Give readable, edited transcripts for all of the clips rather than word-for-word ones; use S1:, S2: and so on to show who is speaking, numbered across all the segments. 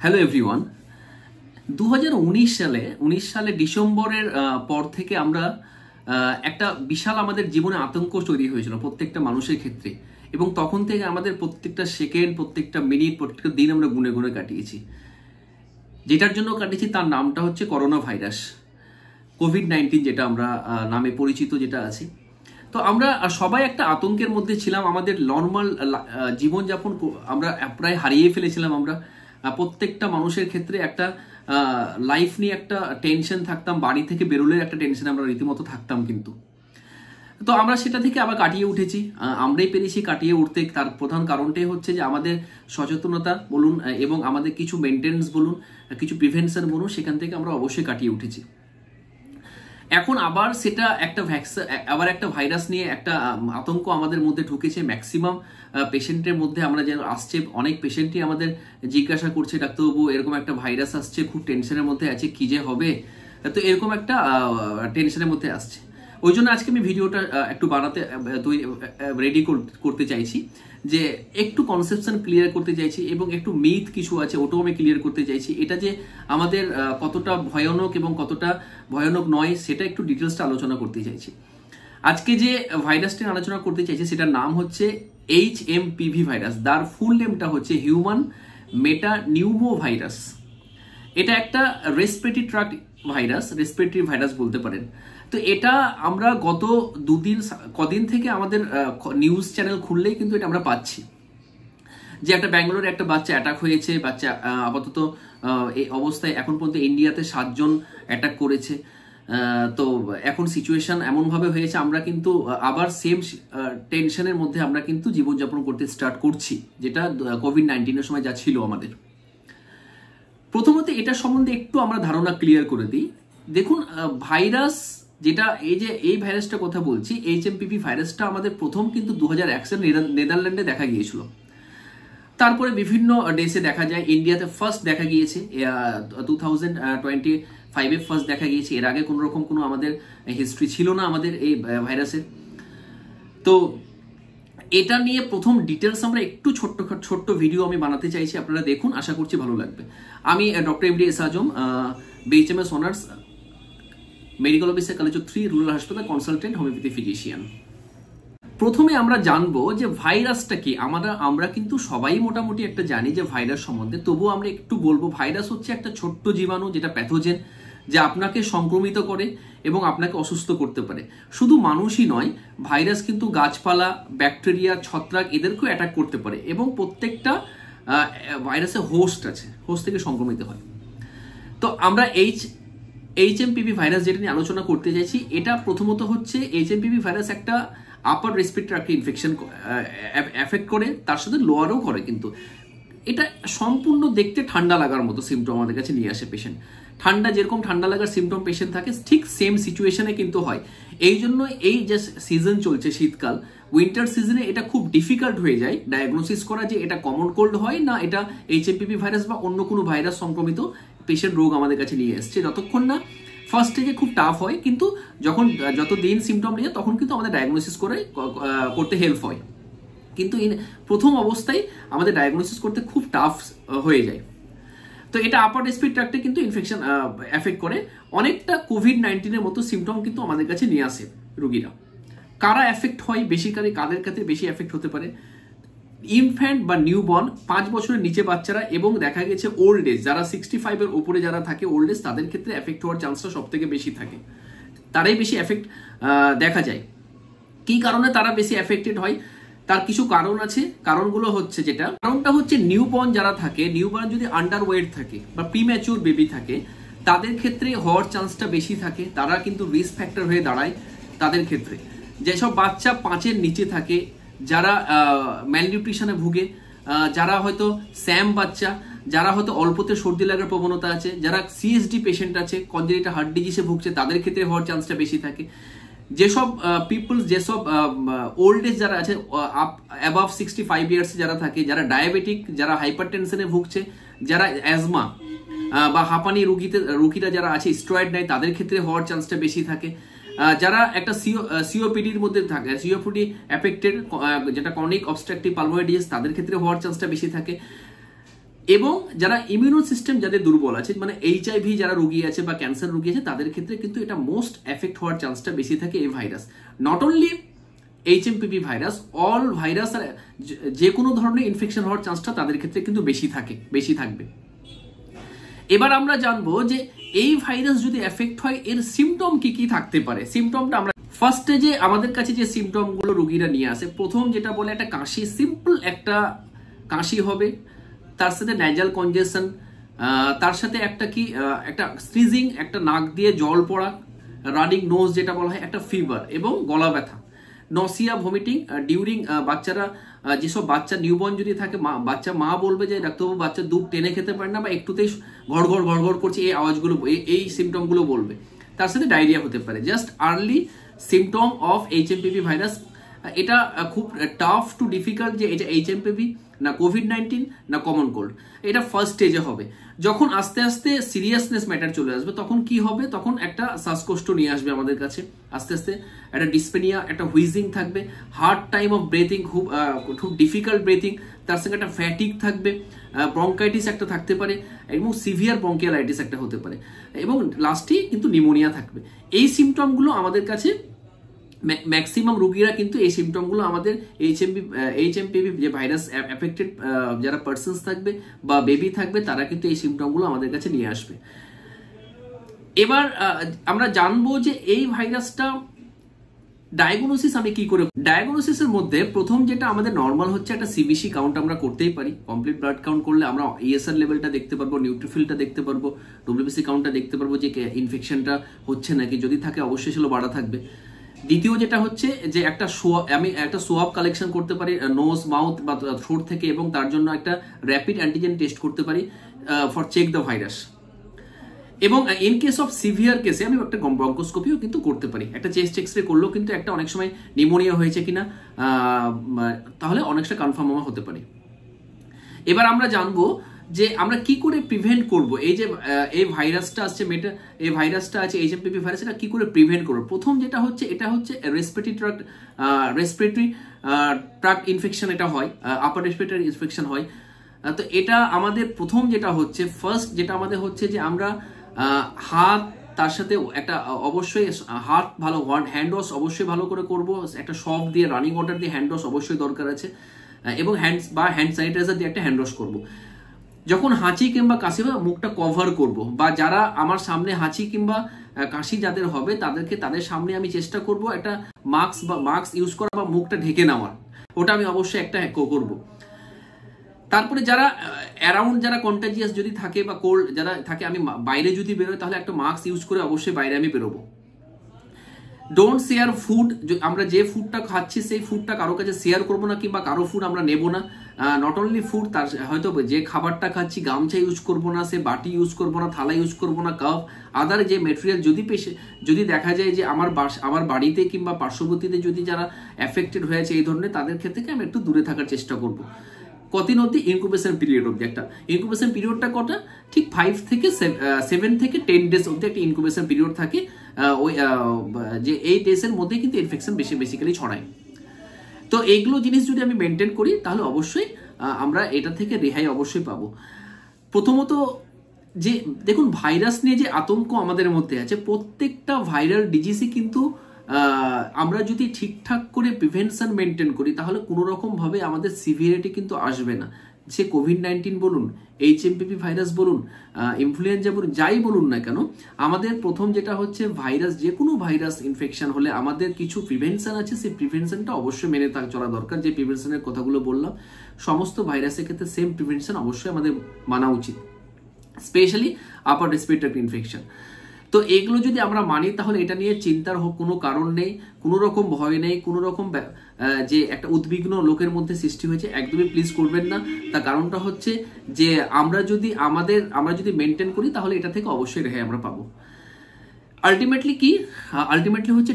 S1: Hello everyone. 2019 সালে ডিসেম্বরের পর থেকে আমরা একটা বিশাল আমাদের জীবনে আতঙ্ক তৈরি হয়েছিল প্রত্যেকটা মানুষের ক্ষেত্রে, এবং তখন থেকে আমাদের প্রত্যেকটা সেকেন্ড, প্রত্যেকটা মিনিট, প্রত্যেকটা দিন আমরা গুনে গুনে কাটিয়েছি। যেটার জন্য কাটিয়েছি তার নামটা হচ্ছে করোনা ভাইরাস, কোভিড-19 যেটা আমরা নামে পরিচিত যেটা আছে। তো আমরা সবাই একটা আতঙ্কের মধ্যে ছিলাম। আমাদের নর্মাল জীবনযাপন আমরা প্রায় হারিয়ে ফেলেছিলাম। আমরা প্রত্যেকটা মানুষের ক্ষেত্রে একটা লাইফ নিয়ে একটা টেনশন থাকতাম, বাড়ি থেকে বেরোলে একটা টেনশন আমরা রীতিমতো থাকতাম। কিন্তু তো আমরা সেটা থেকে আবার কাটিয়ে উঠেছি, আমরাই পেরেছি কাটিয়ে উঠতে। তার প্রধান কারণটাই হচ্ছে যে আমাদের সচেতনতা বলুন এবং আমাদের কিছু মেনটেন্স বলুন, কিছু প্রিভেনশন বলুন, সেখান থেকে আমরা অবশ্যই কাটিয়ে উঠেছি। এখন আবার সেটা একটা আবার একটা ভাইরাস নিয়ে একটা আতঙ্ক আমাদের মধ্যে ঢুকেছে। ম্যাক্সিমাম পেশেন্টের মধ্যে আমরা যেন আসছে, অনেক পেশেন্টই আমাদের জিজ্ঞাসা করছে, ডাক্তারবাবু এরকম একটা ভাইরাস আসছে, খুব টেনশনের মধ্যে আছে, কি যে হবে। তো এরকম একটা টেনশনের মধ্যে আসছে। ওই জন্য আজকে আমি ভিডিওটা একটু বানাতে রেডি করতে চাইছি, যে একটু কনসেপশন ক্লিয়ার করতে চাইছি এবং একটু মিথ কিছু আছে ওটাও আমি ক্লিয়ার করতে চাইছি। এটা যে আমাদের কতটা ভয়ানক এবং কতটা ভয়ানক নয় সেটা একটু ডিটেলসটা আলোচনা করতে চাইছি। আজকে যে ভাইরাসটি আলোচনা করতে চাইছি সেটার নাম হচ্ছে HMPV ভাইরাস। তার ফুল নেমটা হচ্ছে হিউম্যান মেটানিউমো ভাইরাস। এটা একটা respiratory tract virus, respiratory virus বলতে পারেন। তো এটা আমরা গত কদিন থেকে আমাদের নিউজ চ্যানেল খুললেই কিন্তু এটা আমরা পাচ্ছি যে একটা ব্যাঙ্গালোরে একটা বাচ্চা অ্যাটাক হয়েছে। বাচ্চা আপাতত এই অবস্থায় এখন পর্যন্ত ইন্ডিয়াতে 7 জন অ্যাটাক করেছে। তো এখন সিচুয়েশন এমনভাবে হয়েছে আমরা কিন্তু আবার সেম টেনশনের মধ্যে আমরা কিন্তু জীবনযাপন করতে স্টার্ট করছি, যেটা কোভিড-19 সময় যা ছিল আমাদের। প্রথমত এটা সম্বন্ধে একটু আমরা ধারণা ক্লিয়ার করে দিই। দেখুন, ভাইরাস যেটা এই ভাইরাসটা কথা বলছি, HMPV ভাইরাসটা আমাদের প্রথম কিন্তু 2001 সালে নেদারল্যান্ডে দেখা গিয়েছিল। তারপরে বিভিন্ন দেশে দেখা যায়। ইন্ডিয়াতে ফার্স্ট দেখা গিয়েছে 2025-এ ফার্স্ট দেখা গিয়েছে। এর আগে কোনো আমাদের হিস্ট্রি ছিল না আমাদের এই ভাইরাসের। তো এটা নিয়ে প্রথম ডিটেলস আমরা একটু ছোট্ট ভিডিও আমি বানাতে চাইছি, আপনারা দেখুন, আশা করছি ভালো লাগবে। আমি ডক্টর MD এস আজম, BHMS honours, medical officer, college 3, rural হাসপাতাল, কনসালটেন্ট, হোমিওপ্যাথি ফিজিশিয়ান। প্রথমে আমরা জানবো যে ভাইরাসটা কি। আমরা কিন্তু সবাই মোটামুটি একটা জানি যে ভাইরাস সম্বন্ধে, তবুও আমরা একটু বলবো। ভাইরাস হচ্ছে একটা ছোট্ট জীবাণু যেটা প্যাথোজেন, যে আপনাকে সংক্রমিত করে এবং আপনাকে অসুস্থ করতে পারে। শুধু মানুষই নয়, ভাইরাস কিন্তু গাছপালা, ব্যাকটেরিয়া, ছত্রাক এদেরকেও অ্যাটাক করতে পারে, এবং প্রত্যেকটা ভাইরাসের হোস্ট আছে, হোস্ট থেকে সংক্রমিত হয়। তো আমরা HMPV ভাইরাস যেটা নিয়ে আলোচনা করতে চাইছি, এটা প্রথমত হচ্ছে HMPV ভাইরাস একটা upper respiratory tract infection effect করে, তার সাথে লোয়ারও করে। কিন্তু এটা সম্পূর্ণ দেখতে ঠান্ডা লাগার মতো সিমটম আমাদের কাছে নিয়ে আসে পেশেন্ট। যেরকম ঠান্ডা লাগার সিমটম পেশেন্ট থাকে, ঠিক সেম সিচুয়েশনে কিন্তু হয়। এই জন্য এই যে সিজন চলছে শীতকাল, উইন্টার সিজনে এটা খুব ডিফিকাল্ট হয়ে যায় ডায়াগনোসিস করা যে এটা কমন কোল্ড হয় না এটা HMPV ভাইরাস বা অন্য কোনো ভাইরাস সংক্রমিত পেশেন্ট রোগ আমাদের কাছে নিয়ে এসছে। যতক্ষণ না ফার্স্ট স্টেজে খুব টাফ হয়, কিন্তু যত দিন সিমটম নিয়ে তখন কিন্তু আমাদের ডায়াগনোসিস করতে হেল্প হয়। কিন্তু প্রথম অবস্থায় আমাদের ডায়াগনোসিস করতে খুব টাফ হয়ে যায়। তো এটা আপার রেসপিরেটরি ট্র্যাক্টে কিন্তু ইনফেকশন এফেক্ট করে। অনেকটা কোভিড-19 মতো সিমটম কিন্তু আমাদের কাছে নিয়ে আসে রোগীরা। কারা এফেক্ট হয় বেশিকালি, কাদের ক্ষেত্রে বেশি এফেক্ট হতে পারে? ইনফ্যান্ট বা নিউবর্ন, 5 বছরের নিচে বাচ্চারা, এবং দেখা গেছে ওল্ড এজ যারা 65-এর উপরে যারা থাকে, ওল্ড এজ, তাদের ক্ষেত্রে এফেক্ট হওয়ার চান্সটা সব থেকে বেশি থাকে। তারাই বেশি এফেক্ট দেখা যায়। কি কারণে তারা বেশি এফেক্টেড হয়? তার কিছু কারণ আছে। কারণগুলো হচ্ছে, কারণটা হচ্ছে নিউবর্ন যারা থাকে, নিউবর্ন যদি আন্ডার ওয়েট থাকে বা প্রিম্যাচুর বেবি থাকে, তাদের ক্ষেত্রে হওয়ার চান্সটা বেশি থাকে। তারা কিন্তু রিস্ক ফ্যাক্টর হয়ে দাঁড়ায় তাদের ক্ষেত্রে। যেসব বাচ্চা 5-এর নিচে থাকে, যারা ম্যালনিউট্রিশনে ভুগে, যারা হয়তো স্যাম বাচ্চা, যারা হয়তো অল্পতে সর্দি লাগার প্রবণতা আছে, যারা CSD পেশেন্ট আছে, কনজেনিটাল হার্ট ডিজিজে ভুগছে, তাদের ক্ষেত্রে হওয়ার চান্সটা বেশি থাকে। যেসব যেসব ওল্ড এজ যারা আছে, অ্যাবাভ 65 ইয়ার্স যারা থাকে, যারা ডায়াবেটিক, যারা হাইপারটেনশনে ভুগছে, যারা অ্যাজমা বা হাঁপানি রোগীরা যারা আছে, স্টেরয়েড নেয়, তাদের ক্ষেত্রে হওয়ার চান্সটা বেশি থাকে। যারা একটা সিওপিডির মধ্যে থাকে, সিওপিডি এফেক্টেড, যেটা ক্রনিক অবস্ট্রাকটিভ পালমোনারি ডিজিজ, তাদের ক্ষেত্রে হওয়ার চান্সটা বেশি থাকে। এবং যারা ইমিউনো সিস্টেম যাদের দুর্বল আছে, মানে HIV যারা রোগী আছে বা ক্যান্সার রোগী আছে, তাদের ক্ষেত্রে কিন্তু এটা মোস্ট এফেক্ট হওয়ার চান্সটা বেশি থাকে এই virus. Not only HMPV virus, all virus আর যে কোনো ধরনের ইনফেকশন হওয়ার চান্সটা তাদের ক্ষেত্রে কিন্তু বেশি থাকবে। এবার আমরা জানবো যে এই ভাইরাস যদি এফেক্ট হয় এর সিমটম কি কি থাকতে পারে। সিমটমটা আমরা ফার্স্টে যে আমাদের কাছে যে সিমটম গুলো রোগীরা নিয়ে আসে, প্রথম যেটা বলে একটা কাশি, সিম্পল একটা কাশি হবে, তার সাথে ন্যাজাল কনজেশন, তার সাথে একটা স্নিজিং, একটা নাক দিয়ে জল পড়া, রানিং নোজ যেটা বলা হয়, একটা ফিভার এবং গলা ব্যথা, নসিয়া, ভমিটিং ডিউরিং। বাচ্চারা যেসব বাচ্চা নিউবর্ন যদি থাকে, মা বলবে যে ডাক্তারবাবু বাচ্চা দুধ টেনে খেতে পারে না বা একটুতেই ঘড় করছে, এই আওয়াজগুলো, এই সিমটমগুলো বলবে। তার সাথে ডায়রিয়া হতে পারে। Just early symptom of HMPV virus. এটা খুব টাফ টু ডিফিকাল্ট যে এটা HMPV না COVID-19 না কমন কোল্ড, এটা ফার্স্ট স্টেজে হবে। যখন আস্তে আস্তে সিরিয়াসনেস ম্যাটার চলে আসবে তখন কি হবে, তখন একটা শ্বাসকষ্ট নিয়ে আসবে আমাদের কাছে, আস্তে আস্তে একটা ডিসপেনিয়া, একটা হুইজিং থাকবে, হার্ড টাইম অফ ব্রেথিং, খুব ডিফিকাল্ট ব্রেথিং, তার সঙ্গে একটা ফ্যাটিক থাকবে, ব্রঙ্কাইটিস একটা থাকতে পারে এবং সিভিয়ার ব্রঙ্কিয়ালাইটিস একটা হতে পারে এবং লাস্টে কিন্তু নিউমোনিয়া থাকবে। এই সিমটমগুলো আমাদের কাছে ম্যাক্সিমাম রোগীরা কিন্তু এই সিমটমগুলো আমাদের HMPV যে ভাইরাস এফেক্টেড যারা পার্সনস থাকবে বা বেবি থাকবে তারা কিন্তু এই সিমটমগুলো আমাদের কাছে নিয়ে আসবে। এবার আমরা জানবো যে এই ভাইরাসটা ডায়াগনোসিস আমি কি করে। ডায়াগনোসিসের মধ্যে প্রথম যেটা আমাদের নর্মাল হচ্ছে একটা CBC কাউন্ট আমরা করতেই পারি। কমপ্লিট ব্লাড কাউন্ট করলে আমরা ESR লেভেলটা দেখতে পারবো, নিউট্রিফিলটা দেখতে পারবো, WBC কাউন্টটা দেখতে পারবো যে ইনফেকশনটা হচ্ছে নাকি, যদি থাকে অবশ্যই সেগুলো বাড়া থাকবে। দ্বিতীয় যেটা হচ্ছে যে আমি একটা সোয়াব কালেকশন করতে পারি নোজ, মাউথ বা থ্রোট থেকে এবং তার জন্য একটা র্যাপিড অ্যান্টিজেন টেস্ট করতে পারি ফর চেক দ্য ভাইরাস। এবং ইন কেস অফ সিভিয়ার কেসে আমি একটা ব্রঙ্কোস্কোপিও কিন্তু করতে পারি। একটা চেস্ট এক্সরে করলেও কিন্তু একটা অনেক সময় নিউমোনিয়া হয়েছে কিনা তাহলে অনেকটা কনফার্ম হতে পারে। এবার আমরা জানবো যে আমরা কি করে প্রিভেন্ট করব এই যে এই ভাইরাসটা আসছে, এই ভাইরাসটা আছে HMPV ভাইরাস, এটা কি করে প্রিভেন্ট করব। প্রথম যেটা হচ্ছে এটা হচ্ছে রেসপিরেটরি ট্র্যাক্ট ইনফেকশন, এটা হয় আপার রেসপিরেটরি ইনফেকশন হয়। তো এটা আমাদের প্রথম যেটা হচ্ছে ফার্স্ট যেটা আমাদের হচ্ছে যে আমরা হাত, তার সাথে একটা অবশ্যই হাত ভালো হ্যান্ড ওয়াশ অবশ্যই ভালো করে করব, একটা সফট দিয়ে রানিং ওয়াটার দিয়ে হ্যান্ড ওয়াশ অবশ্যই দরকার আছে এবং হ্যান্ড স্যানিটাইজার দিয়ে একটা হ্যান্ড ওয়াশ করব। যখন হাঁচি কিংবা কাশি হবে মুখটা কভার করব, বা যারা আমার সামনে হাঁচি কিংবা কাশি যাদের হবে তাদের সামনে আমি চেষ্টা করব একটা মাস্ক ইউজ করা বা মুখটা ঢেকে নেওয়ার, ওটা আমি অবশ্যই একটা করব। তারপরে যারা অ্যারাউন্ড যারা কন্টাজিয়াস যদি থাকে বা কোল্ড যারা থাকে, আমি বাইরে যদি বেরোই তাহলে একটা মাস্ক ইউজ করে অবশ্যই বাইরে আমি বেরোবো। ডোন্ট শেয়ার ফুড, আমরা যে ফুডটা খাচ্ছি সেই ফুডটা কারো কাছে শেয়ার করবো না কিংবা কারো ফুড আমরা নেবো না। নট অনলি ফুড, তার হয়তো যে খাবারটা খাচ্ছি গামছা ইউজ করবো না, সে বাটি ইউজ করবো না, থালা ইউজ করবো না, কাপ, আদার যে মেটেরিয়াল যদি দেখা যায় যে আমার বাড়িতে কিংবা পার্শ্ববর্তীতে যদি যারা এফেক্টেড হয়েছে এই ধরনের, তাদের ক্ষেত্রে আমি একটু দূরে থাকার চেষ্টা করবো। কতদিন অবধি ইনকুবেশন পিরিয়ড অবধি, একটা ইনকুবেশন পিরিয়ডটা কটা, ঠিক 7 থেকে 10 ডেজ অবধি একটা ইনকুবেশন পিরিয়ড থাকে। ওই যে 8 ডেজের মধ্যে কিন্তু ইনফেকশন বেসিক্যালি ছড়ায়। তো এইগুলো জিনিস যদি আমি মেনটেন করি তাহলে অবশ্যই আমরা এটা থেকে রেহাই অবশ্যই পাবো। প্রথমত যে দেখুন ভাইরাস নিয়ে যে আতঙ্ক আমাদের মধ্যে আছে, প্রত্যেকটা ভাইরাল ডিজিজই কিন্তু আমরা যদি ঠিকঠাক করে প্রিভেনশন মেনটেন করি তাহলে কোনো রকম ভাবে আমাদের সিভিয়ারিটি কিন্তু আসবে না। সে COVID-19 বলুন, HMPV ভাইরাস বলুন, ইনফ্লুয়েঞ্জা বলুন, যাই বলুন না কেন, আমাদের প্রথম যেটা হচ্ছে ভাইরাস, যে কোনো ভাইরাস ইনফেকশন হলে আমাদের কিছু প্রিভেনশন আছে, সেই প্রিভেনশনটা অবশ্যই মেনে চলা দরকার। যে প্রিভেনশনের কথাগুলো বললাম সমস্ত ভাইরাসের ক্ষেত্রে সেম প্রিভেনশন অবশ্যই আমাদের মানা উচিত, স্পেশালি আপার রেসপিরেটরি ইনফেকশন। তো এগুলো যদি আমরা মানি তাহলে এটা নিয়ে চিন্তার কোনো কারণ নেই, কোনো রকম ভয় নেই, কোনো রকম যে একটা উদ্বিগ্ন লোকের মধ্যে সৃষ্টি হয়েছে একদমই প্লিজ করবেন না। তার কারণটা হচ্ছে যে আমরা যদি মেনটেন করি তাহলে এটা থেকে অবশ্যই রেহাই আমরা পাবো। আলটিমেটলি হচ্ছে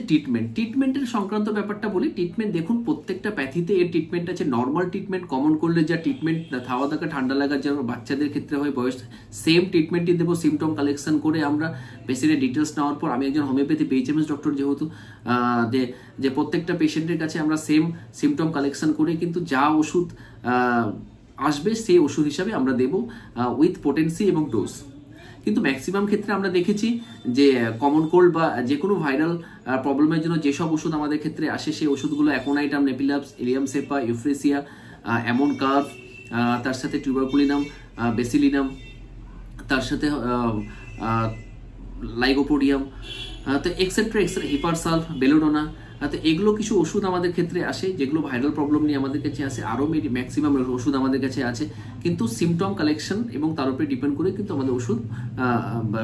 S1: ট্রিটমেন্টের সংক্রান্ত ব্যাপারটা বলি। ট্রিটমেন্ট দেখুন প্রত্যেকটা প্যাথিতে এর ট্রিটমেন্ট আছে। নর্মাল ট্রিটমেন্ট, কমন করলে যা ট্রিটমেন্ট, থাওয়া থাকা, ঠান্ডা লাগা যেমন বাচ্চাদের ক্ষেত্রে হয় বয়স, সেম ট্রিটমেন্টই দেবো। সিমটম কালেকশন করে আমরা পেশেন্টের ডিটেলস নেওয়ার পর, আমি একজন হোমিওপ্যাথি PHMS ডক্টর যেহেতু, যে প্রত্যেকটা পেশেন্টের কাছে আমরা সেম সিমটম কালেকশন করে কিন্তু যা ওষুধ আসবে সেই ওষুধ হিসাবে আমরা দেব উইথ পোটেন্সি এবং ডোজ। কিন্তু ম্যাক্সিমাম ক্ষেত্রে আমরা দেখেছি যে কমন কোল্ড বা যে কোনো ভাইরাল প্রবলেমের জন্য যেসব ওষুধ আমাদের ক্ষেত্রে আসে সেই ওষুধগুলো অ্যাকোনাইটাম, নেপিলাপস, ইলিয়াম সেপা, ইউফ্রেসিয়া, অ্যামন কার্ভ, তার সাথে টিউবারকুলিনাম, বেসিলিনাম, তার সাথে লাইগোপোডিয়াম, তো এক্সেট্রা হিপারসালভ, বেলোডোনা, তো এগুলো কিছু ওষুধ আমাদের ক্ষেত্রে আসে যেগুলো ভাইরাল প্রবলেম নিয়ে আমাদের কাছে আসে। আরও ম্যাক্সিমাম ওষুধ আমাদের কাছে আছে, কিন্তু সিমটম কালেকশন এবং তার উপরে ডিপেন্ড করে কিন্তু আমাদের ওষুধ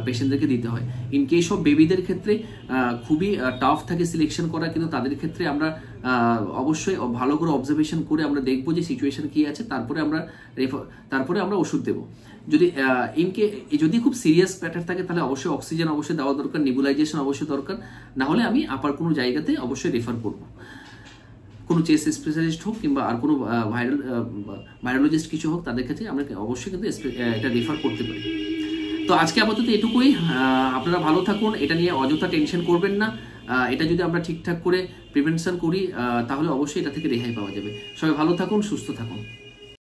S1: পেশেন্টদেরকে দিতে হয়। ইন কেস অফ বেবিদের ক্ষেত্রে খুবই টাফ থাকে সিলেকশন করা, কিন্তু তাদের ক্ষেত্রে আমরা অবশ্যই ভালো করে অবজারভেশন করে আমরা দেখবো যে সিচুয়েশন কী আছে, তারপরে আমরা ওষুধ দেবো। যদি খুব সিরিয়াস ম্যাটার থাকে তাহলে অবশ্যই অক্সিজেন অবশ্যই দেওয়া দরকার, নেবুলাইজেশন অবশ্যই দরকার, না হলে আমি আপার কোনো জায়গাতে অবশ্যই রেফার করব, কোনো চেস্ট স্পেশালিস্ট হোক কিংবা আর কোনো ভাইরোলজিস্ট কিছু হোক, তাদের কাছে আমরা অবশ্যই কিন্তু এটা রেফার করতে পারি। তো আজকে আপাতত এটুকুই। আপনারা ভালো থাকুন, এটা নিয়ে অযথা টেনশন করবেন না। এটা যদি আমরা ঠিকঠাক করে প্রিভেনশন করি তাহলে অবশ্যই এটা থেকে রেহাই পাওয়া যাবে। সবাই ভালো থাকুন, সুস্থ থাকুন।